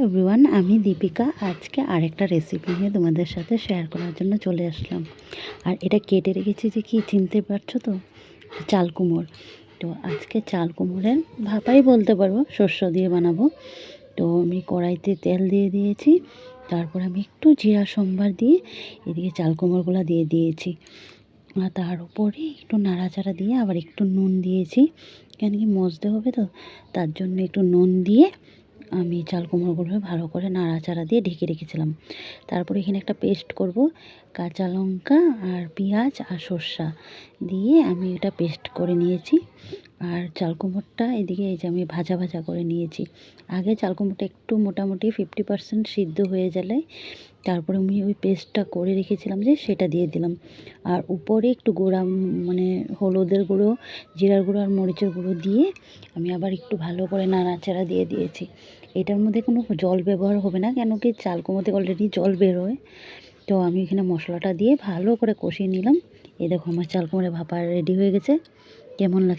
Everyone, আমি দীপিকা। আজকে আরেকটা রেসিপি নিয়ে তোমাদের সাথে শেয়ার করার জন্য চলে আসলাম। আর এটা কেটে রেখেছি যে কি চিনতে পারছো তো, চাল কুমড়ো। তো আজকে চাল কুমড়োর ভাপাই বলতে পারবো, শস্য দিয়ে বানাবো। তো আমি কড়াইতে তেল দিয়ে দিয়েছি, তারপর আমি একটু জিরা সম্বার দিয়ে এদিকে চাল কুমড়োগুলো দিয়ে দিয়েছি। আর তার উপরে একটু নাড়াচাড়া দিয়ে আবার একটু নুন দিয়েছি, কেন কি মজতে হবে তো, তার জন্য একটু নুন দিয়ে আমি চাল কুমড়োগুলো ভালো করে নাড়াচাড়া দিয়ে ঢেকে রেখেছিলাম। তারপরে এখানে একটা পেস্ট করব, কাঁচা লঙ্কা আর পেঁয়াজ আর সর্ষা দিয়ে আমি এটা পেস্ট করে নিয়েছি। আর চাল কুমড়োটা এদিকে এই যে আমি ভাজা ভাজা করে নিয়েছি। আগে চাল কুমড়োটা একটু মোটামুটি 50% সিদ্ধ হয়ে গেলে তারপরে আমি ওই পেস্টটা করে রেখেছিলাম যে সেটা দিয়ে দিলাম। আর উপরে একটু গুঁড়া মানে হলুদের গুঁড়ো, জিরার গুঁড়ো আর মরিচের গুঁড়ো দিয়ে আমি আবার একটু ভালো করে নাড়াচাড়া দিয়ে দিয়েছি। এটার মধ্যে কোনো জল ব্যবহার হবে না, কেন কি চাল কুমড়ো থেকে অলরেডি জল বেরোয়। তো আমি এখানে মশলাটা দিয়ে ভালো করে কষিয়ে নিলাম। এই দেখো আমার চাল কুমড়ো ভাপা রেডি হয়ে গেছে। কেমন লাগছে?